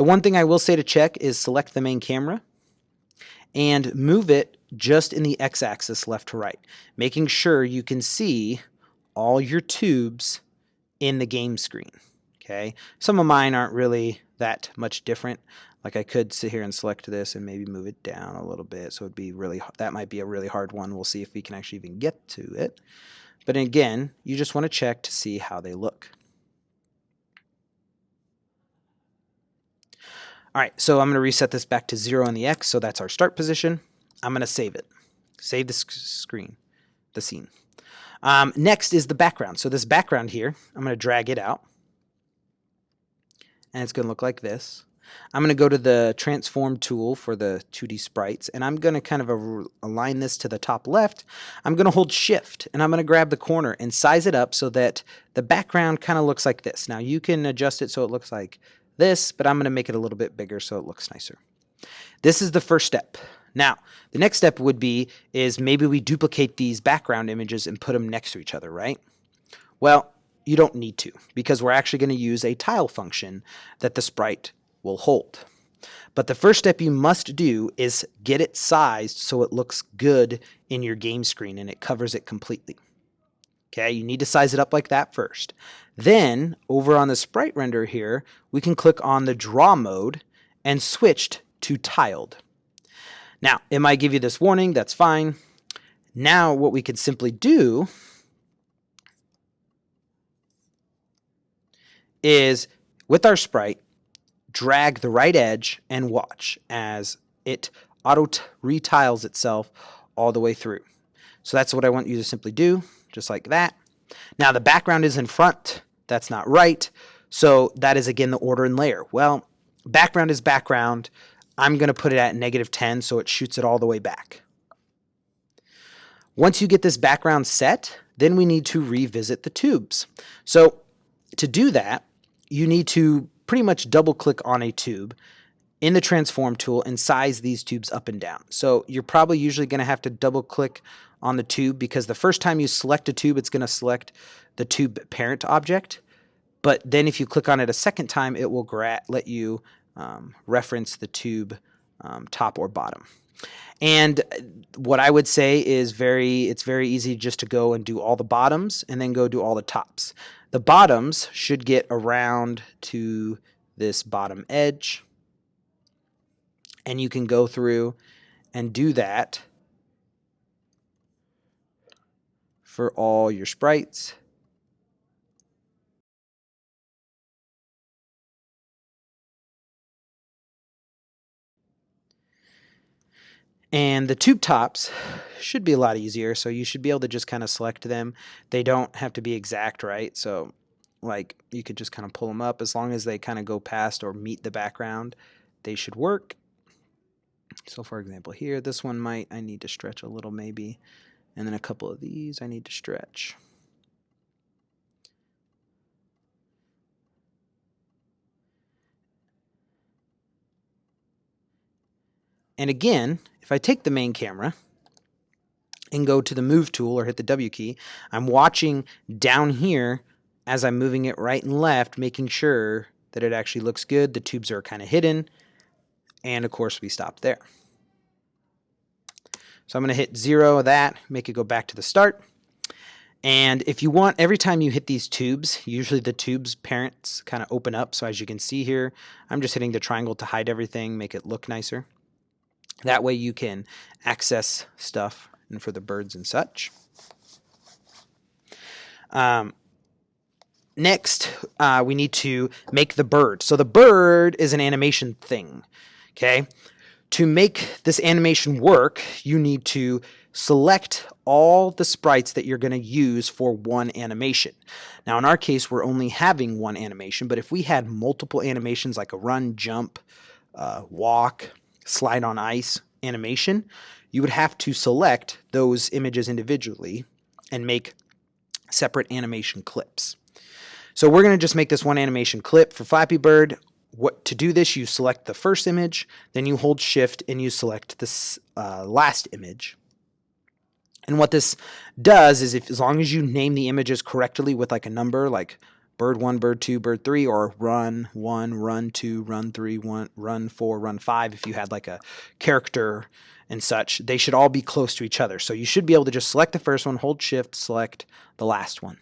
The one thing I will say to check is select the main camera and move it just in the x-axis left to right, making sure you can see all your tubes in the game screen. Okay, some of mine aren't really that much different. Like I could sit here and select this and maybe move it down a little bit, so it'd be really, that might be a really hard one. We'll see if we can actually even get to it. But again, you just want to check to see how they look. All right, so I'm going to reset this back to 0 on the X, so that's our start position. I'm going to save it. Save the scene. Next is the background. So this background here, I'm going to drag it out, and it's going to look like this. I'm going to go to the transform tool for the 2D sprites, and I'm going to kind of align this to the top left. I'm going to hold shift, and I'm going to grab the corner and size it up so that the background kind of looks like this. Now you can adjust it so it looks like this, but I'm going to make it a little bit bigger so it looks nicer. This is the first step. Now, the next step would be is maybe we duplicate these background images and put them next to each other, right? Well, you don't need to, because we're actually going to use a tile function that the sprite will hold. But the first step you must do is get it sized so it looks good in your game screen and it covers it completely. Okay, you need to size it up like that first. Then, over on the sprite render here, we can click on the draw mode and switch to tiled. Now, it might give you this warning, that's fine. Now, what we can simply do is, with our sprite, drag the right edge and watch as it auto-retiles itself all the way through. So that's what I want you to simply do, just like that. Now the background is in front, that's not right, so that is again the order and layer. Well, background is background. I'm going to put it at -10 so it shoots it all the way back. Once you get this background set, then we need to revisit the tubes. So to do that, you need to pretty much double click on a tube in the transform tool and size these tubes up and down. So you're probably usually going to have to double click on the tube because the first time you select a tube, it's going to select the tube parent object. But then if you click on it a second time, it will let you reference the tube top or bottom. And what I would say is it's very easy just to go and do all the bottoms and then go do all the tops. The bottoms should get around to this bottom edge. And you can go through and do that for all your sprites. And the tube tops should be a lot easier, so you should be able to just kind of select them. They don't have to be exact, right? So like you could just kind of pull them up as long as they kind of go past or meet the background, they should work. So for example here, this one I need to stretch a little maybe, and then a couple of these I need to stretch. And again, if I take the main camera and go to the move tool or hit the W key, I'm watching down here as I'm moving it right and left, making sure that it actually looks good. The tubes are kind of hidden. And of course, we stop there. So I'm going to hit 0 of that, make it go back to the start. And if you want, every time you hit these tubes, usually the tubes parents kind of open up. So as you can see here, I'm just hitting the triangle to hide everything, make it look nicer. That way you can access stuff and for the birds and such. Next, we need to make the bird. So the bird is an animation thing, okay? To make this animation work, you need to select all the sprites that you're going to use for one animation. Now, in our case, we're only having one animation, but if we had multiple animations like a run, jump, walk, slide on ice animation, you would have to select those images individually and make separate animation clips. So we're going to just make this one animation clip for Flappy Bird. To do this, you select the first image, then you hold shift and you select this last image. And what this does is as long as you name the images correctly with like a number like bird 1, bird 2, bird 3, or run 1, run 2, run 3, run 4, run 5 if you had like a character and such. They should all be close to each other. So you should be able to just select the first one, hold shift, select the last one.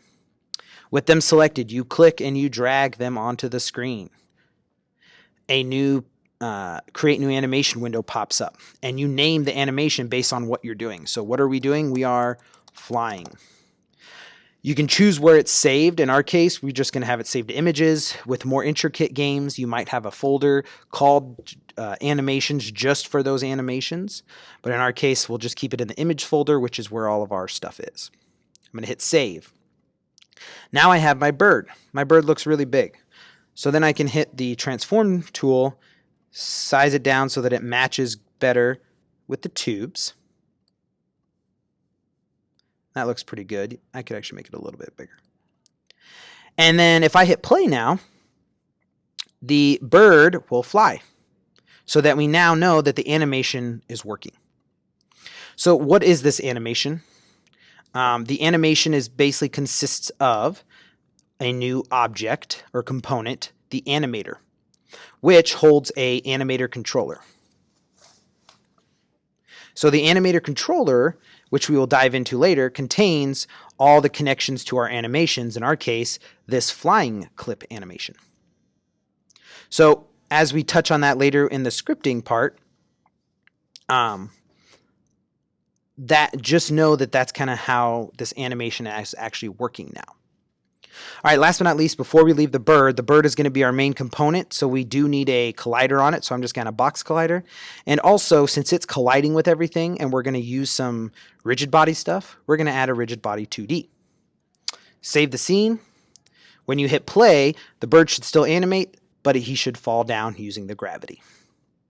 With them selected, you click and you drag them onto the screen. A new create new animation window pops up, and you name the animation based on what you're doing. So what are we doing? We are flying. You can choose where it's saved. In our case, we're just going to have it saved to images. With more intricate games, you might have a folder called animations just for those animations. But in our case, we'll just keep it in the image folder, which is where all of our stuff is. I'm going to hit save. Now I have my bird. My bird looks really big. So then I can hit the transform tool, size it down so that it matches better with the tubes. That looks pretty good. I could actually make it a little bit bigger. And then if I hit play now, the bird will fly so that we now know that the animation is working. So what is this animation? The animation is basically consists of a new object or component, the animator, which holds a animator controller. So the animator controller, which we will dive into later, contains all the connections to our animations, in our case, this flying clip animation. So as we touch on that later in the scripting part, that just know that that's kind of how this animation is actually working now. All right, last but not least, before we leave the bird is going to be our main component, so we do need a collider on it, so I'm just going to box collider. And also, since it's colliding with everything and we're going to use some rigid body stuff, we're going to add a rigid body 2D. Save the scene. When you hit play, the bird should still animate, but he should fall down using the gravity.